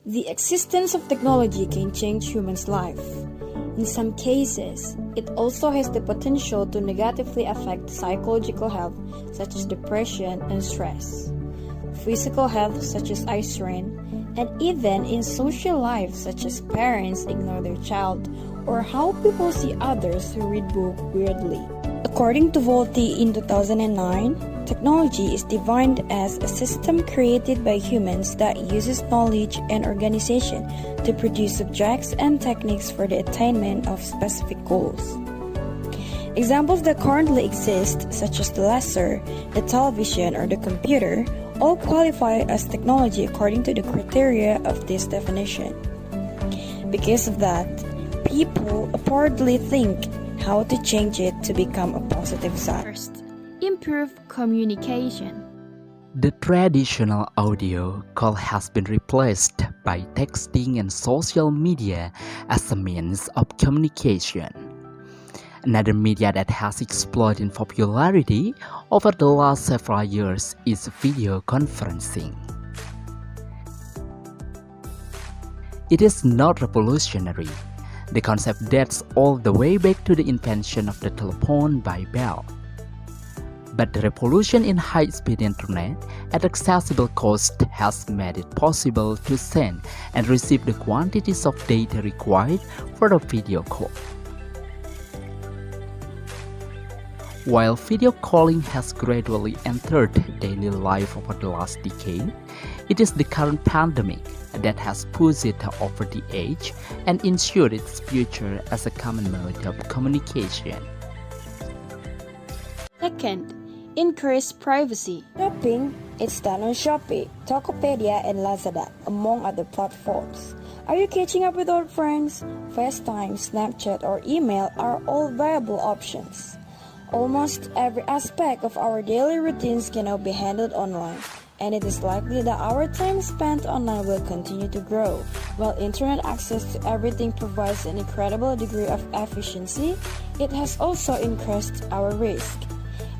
The existence of technology can change humans' life. In some cases, it also has the potential to negatively affect psychological health, such as depression and stress, physical health, such as eye strain, and even in social life, such as parents ignore their child or how people see others who read books weirdly. According to Volti in 2009, technology is defined as a system created by humans that uses knowledge and organization to produce subjects and techniques for the attainment of specific goals. Examples that currently exist, such as the laser, the television, or the computer, all qualify as technology according to the criteria of this definition. Because of that, people apparently think how to change it to become a positive side. First, improve communication. The traditional audio call has been replaced by texting and social media as a means of communication. Another media that has exploded in popularity over the last several years is video conferencing. It is not revolutionary. The concept dates all the way back to the invention of the telephone by Bell. But the revolution in high-speed internet at accessible cost has made it possible to send and receive the quantities of data required for a video call. While video calling has gradually entered daily life over the last decade, it is the current pandemic that has pushed it over the edge and ensured its future as a common mode of communication. Second, increase privacy. Shopping, it's done on Shopee, Tokopedia, and Lazada, among other platforms. Are you catching up with old friends? FaceTime, Snapchat, or email are all viable options. Almost every aspect of our daily routines can now be handled online, and it is likely that our time spent online will continue to grow. While internet access to everything provides an incredible degree of efficiency, it has also increased our risk.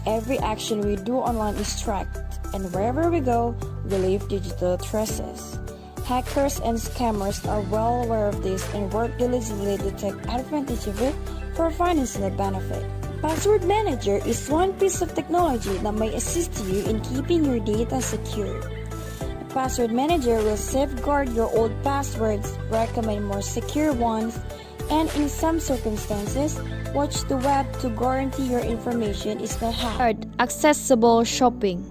Every action we do online is tracked, and wherever we go, we leave digital traces. Hackers and scammers are well aware of this and work diligently to take advantage of it for financial benefit. Password Manager is one piece of technology that may assist you in keeping your data secure. The Password Manager will safeguard your old passwords, recommend more secure ones, and in some circumstances, watch the web to guarantee your information is not hacked. Third, accessible shopping.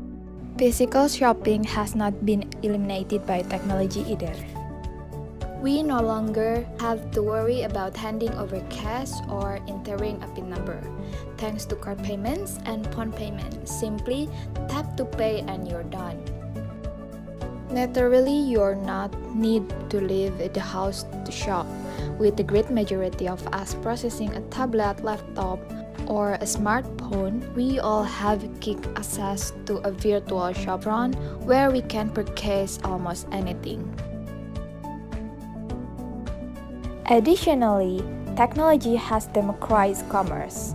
Physical shopping has not been eliminated by technology either. We no longer have to worry about handing over cash or entering a PIN number. Thanks to card payments and phone payments, simply tap to pay and you're done. Naturally, you're not need to leave the house to shop. With the great majority of us possessing a tablet, laptop, or a smartphone, we all have quick access to a virtual shopfront where we can purchase almost anything. Additionally, technology has democratized commerce.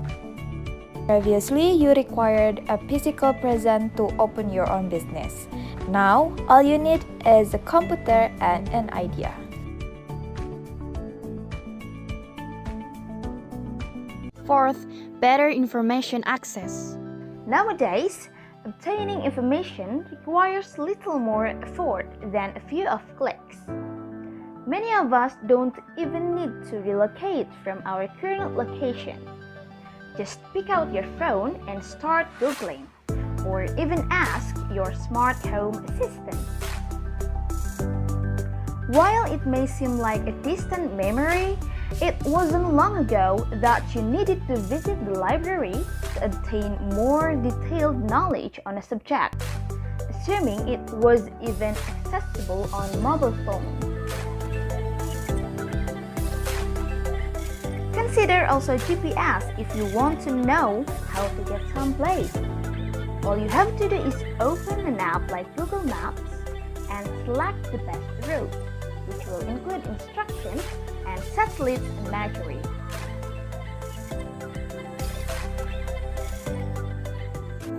Previously, you required a physical presence to open your own business. Now, all you need is a computer and an idea. Fourth, better information access. Nowadays, obtaining information requires little more effort than a few of clicks. Many of us don't even need to relocate from our current location. Just pick out your phone and start Googling, or even ask your smart home assistant. While it may seem like a distant memory, it wasn't long ago that you needed to visit the library to obtain more detailed knowledge on a subject, assuming it was even accessible on mobile phone. Consider also GPS if you want to know how to get someplace. All you have to do is open an app like Google Maps and select the best route, which will include instructions and satellite imagery.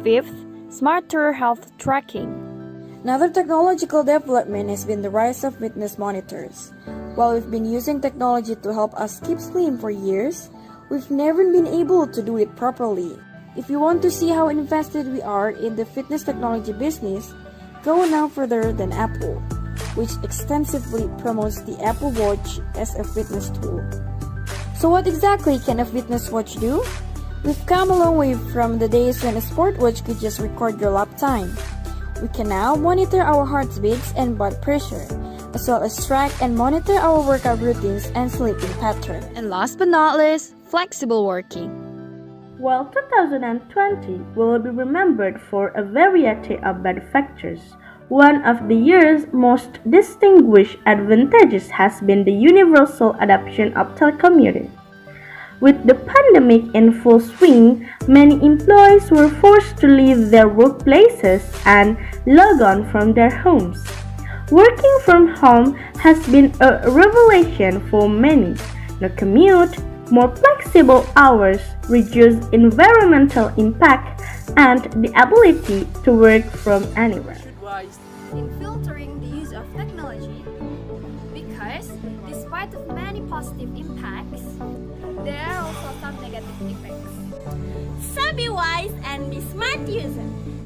Fifth, smarter health tracking. Another technological development has been the rise of fitness monitors. While we've been using technology to help us keep slim for years, we've never been able to do it properly. If you want to see how invested we are in the fitness technology business, go no further than Apple, which extensively promotes the Apple Watch as a fitness tool. So what exactly can a fitness watch do? We've come a long way from the days when a sport watch could just record your lap time. We can now monitor our heartbeats and blood pressure, as well as track and monitor our workout routines and sleeping pattern. And last but not least, flexible working. While 2020 will be remembered for a variety of benefactors, one of the year's most distinguished advantages has been the universal adoption of telecommuting. With the pandemic in full swing, many employees were forced to leave their workplaces and log on from their homes. Working from home has been a revelation for many. No commute, more flexible hours, reduced environmental impact, and the ability to work from anywhere. In filtering the use of technology, because despite of many positive impacts, there are also some negative effects. So be wise and be smart user.